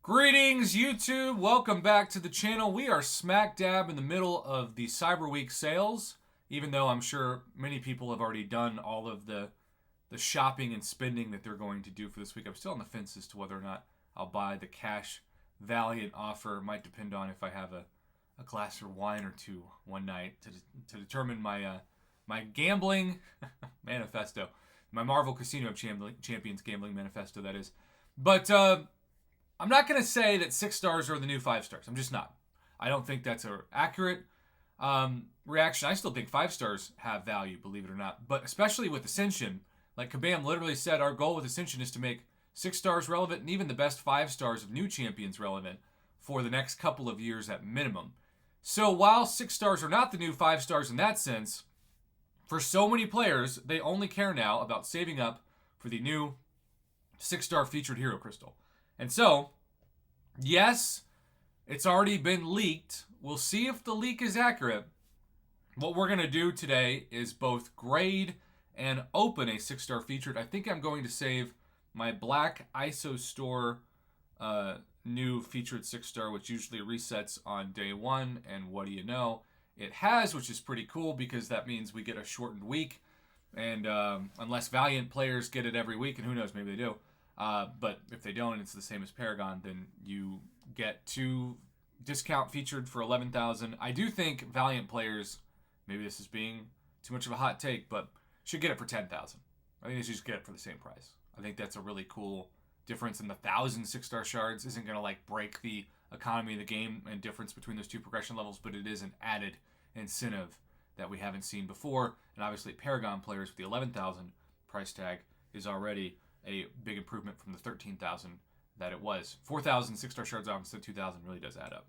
Greetings, YouTube. Welcome back to the channel. We are smack dab in the middle of the Cyber Week sales, even though I'm sure many people have already done all of the shopping and spending that they're going to do for this week. I'm still on the fence as to whether or not I'll buy the cash Valiant offer. It might depend on if I have a glass of wine or two one night to determine my gambling manifesto. My Marvel Casino of Champions gambling manifesto, that is. But I'm not going to say that 6 stars are the new 5 stars. I'm just not. I don't think that's an accurate reaction. I still think 5 stars have value, believe it or not. But especially with Ascension, like Kabam literally said, our goal with Ascension is to make 6 stars relevant and even the best 5 stars of new champions relevant for the next couple of years at minimum. So while 6 stars are not the new 5 stars in that sense, for so many players, they only care now about saving up for the new 6-star featured hero crystal. And so, yes, it's already been leaked. We'll see if the leak is accurate. What we're going to do today is both grade and open a 6-star featured. I think I'm going to save my Black ISO Store new featured 6-star, which usually resets on day 1. And what do you know? It has, which is pretty cool because that means we get a shortened week. And unless Valiant players get it every week, and who knows, maybe they do. But if they don't and it's the same as Paragon, then you get 2 discount featured for 11,000. I do think Valiant players, maybe this is being too much of a hot take, but should get it for 10,000. I think they should just get it for the same price. I think that's a really cool difference, and the 1,000 6-star shards isn't going to like break the economy of the game and difference between those 2 progression levels, but it is an added incentive that we haven't seen before. And obviously Paragon players with the 11,000 price tag is already a big improvement from the 13,000 that it was. 4,000 6-star shards off instead of 2,000 really does add up.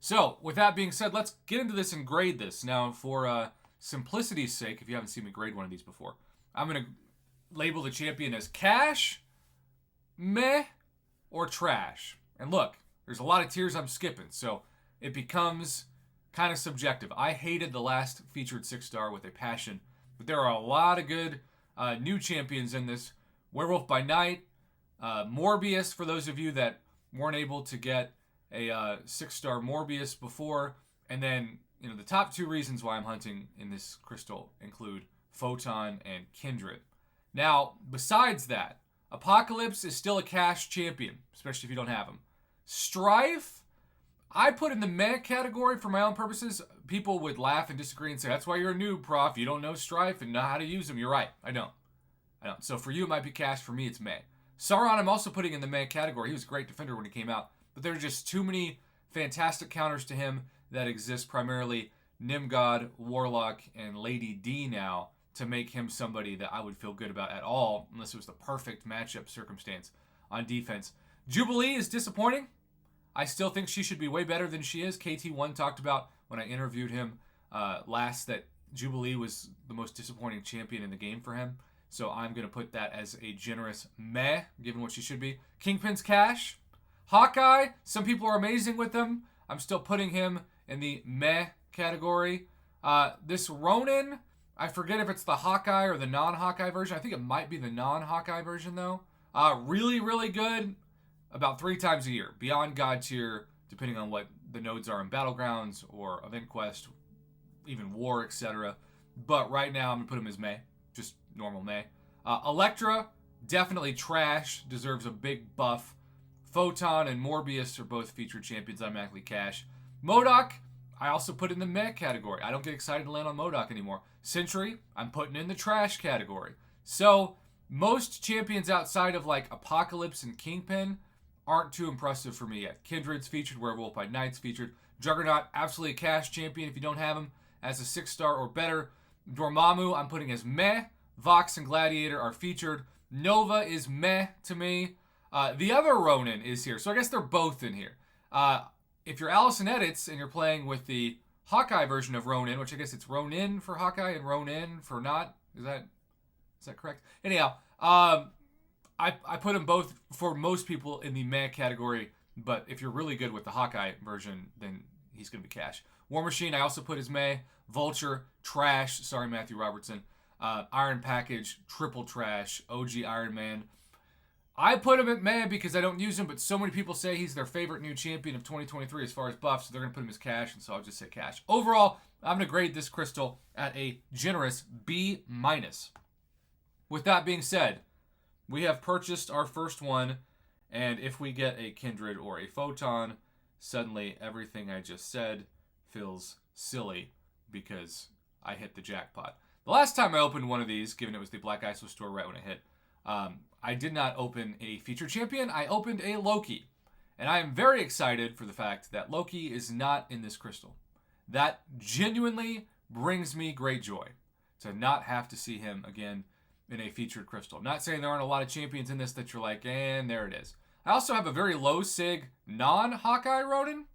So with that being said, let's get into this and grade this. Now for simplicity's sake, if you haven't seen me grade one of these before, I'm going to label the champion as cash, meh, or trash. And look, there's a lot of tiers I'm skipping, so it becomes kind of subjective. I hated the last featured 6-star with a passion, but there are a lot of good new champions in this. Werewolf by Night, Morbius, for those of you that weren't able to get a 6-star Morbius before. And then, the top 2 reasons why I'm hunting in this crystal include Photon and Kindred. Now, besides that, Apocalypse is still a cash champion, especially if you don't have him. Strife, I put in the meh category for my own purposes. People would laugh and disagree and say, that's why you're a noob, Prof. You don't know Strife and know how to use them. You're right. I don't. So for you, it might be cash. For me, it's meh. Sauron, I'm also putting in the meh category. He was a great defender when he came out, but there are just too many fantastic counters to him that exist, primarily Nimgod, Warlock, and Lady D now, to make him somebody that I would feel good about at all, unless it was the perfect matchup circumstance on defense. Jubilee is disappointing. I still think she should be way better than she is. KT1 talked about when I interviewed him last that Jubilee was the most disappointing champion in the game for him. So I'm going to put that as a generous meh, given what she should be. Kingpin's cash. Hawkeye, some people are amazing with him. I'm still putting him in the meh category. This Ronin, I forget if it's the Hawkeye or the non-Hawkeye version. I think it might be the non-Hawkeye version, though. Really, really good. About 3 times a year. Beyond God tier, depending on what the nodes are in Battlegrounds or Event Quest, even War, etc. But right now, I'm going to put him as meh. Just normal meh. Elektra, definitely trash. Deserves a big buff. Photon and Morbius are both featured champions, automatically cash. MODOK, I also put in the meh category. I don't get excited to land on MODOK anymore. Sentry, I'm putting in the trash category. So, most champions outside of like Apocalypse and Kingpin aren't too impressive for me yet. Kindred's featured, Werewolf by Night's featured. Juggernaut, absolutely a cash champion if you don't have him as a 6-star or better. Dormammu, I'm putting as meh. Vox and Gladiator are featured. Nova is meh to me. The other Ronin is here, so I guess they're both in here. If you're Allison Edits and you're playing with the Hawkeye version of Ronin, which I guess it's Ronin for Hawkeye and Ronin for not, is that correct? Anyhow, I put them both for most people in the meh category, but if you're really good with the Hawkeye version, then he's going to be cash. War Machine, I also put as meh. Vulture, trash. Sorry, Matthew Robertson. Iron Package, triple trash. OG Iron Man. I put him at meh because I don't use him, but so many people say he's their favorite new champion of 2023 as far as buffs, so they're going to put him as cash, and so I'll just say cash. Overall, I'm going to grade this crystal at a generous B-. With that being said, we have purchased our first one, and if we get a Kindred or a Photon, suddenly everything I just said feels silly because I hit the jackpot. The last time I opened one of these, given it was the Black ISO store right when it hit, I did not open a featured champion. I opened a Loki. And I am very excited for the fact that Loki is not in this crystal. That genuinely brings me great joy to not have to see him again in a featured crystal. Not saying there aren't a lot of champions in this that you're like, and there it is. I also have a very low sig non-Hawkeye Ronin.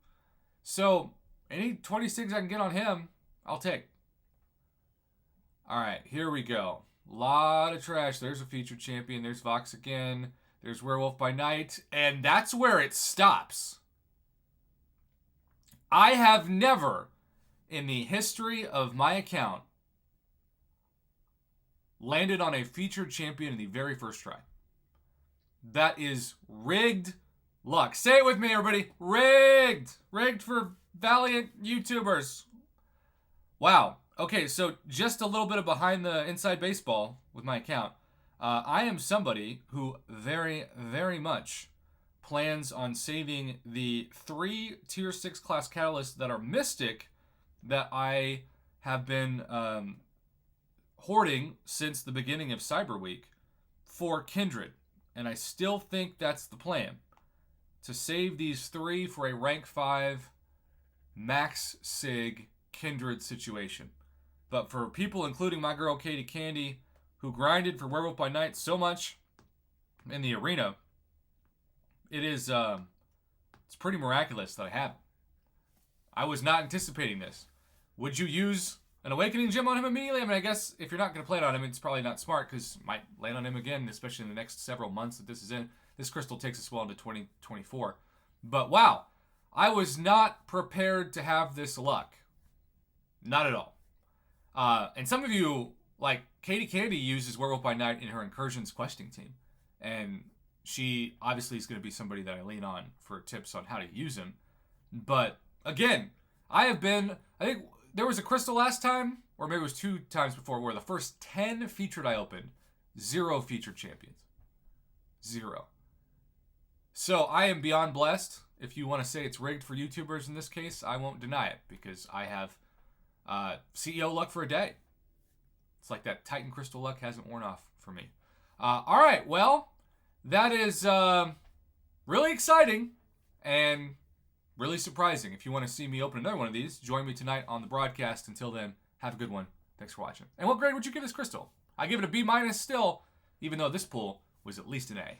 So any 20 sigs I can get on him, I'll take. All right, here we go. Lot of trash. There's a featured champion. There's Vox again. There's Werewolf by Night. And that's where it stops. I have never, in the history of my account, landed on a featured champion in the very first try. That is rigged luck. Say it with me, everybody. Rigged. Rigged for valiant YouTubers. Wow. Okay, so just a little bit of behind the inside baseball with my account. I am somebody who very, very much plans on saving the 3 tier 6 class catalysts that are mystic that I have been hoarding since the beginning of Cyber Week for Kindred. And I still think that's the plan. To save these 3 for a rank 5 max sig Kindred situation. But for people, including my girl Katie Candy, who grinded for Werewolf by Night so much in the arena, it is it's pretty miraculous that I have it. I was not anticipating this. Would you use an Awakening Gem on him immediately? I mean, I guess if you're not going to play it on him, it's probably not smart because it might land on him again, especially in the next several months that this is in. This crystal takes us well into 2024. But wow, I was not prepared to have this luck. Not at all. And some of you, like Katie Candy, uses Werewolf by Night in her Incursions questing team. And she obviously is going to be somebody that I lean on for tips on how to use him. But again, I think there was a crystal last time, or maybe it was 2 times before, where the first 10 featured I opened, 0 featured champions. 0. So I am beyond blessed. If you want to say it's rigged for YouTubers in this case, I won't deny it because I have CEO luck for a day. It's like that Titan crystal luck hasn't worn off for me. All right, well, that is really exciting and really surprising. If you want to see me open another one of these, join me tonight on the broadcast. Until then, have a good one. Thanks for watching. And what grade would you give this crystal? I give it a B- still, even though this pull was at least an A.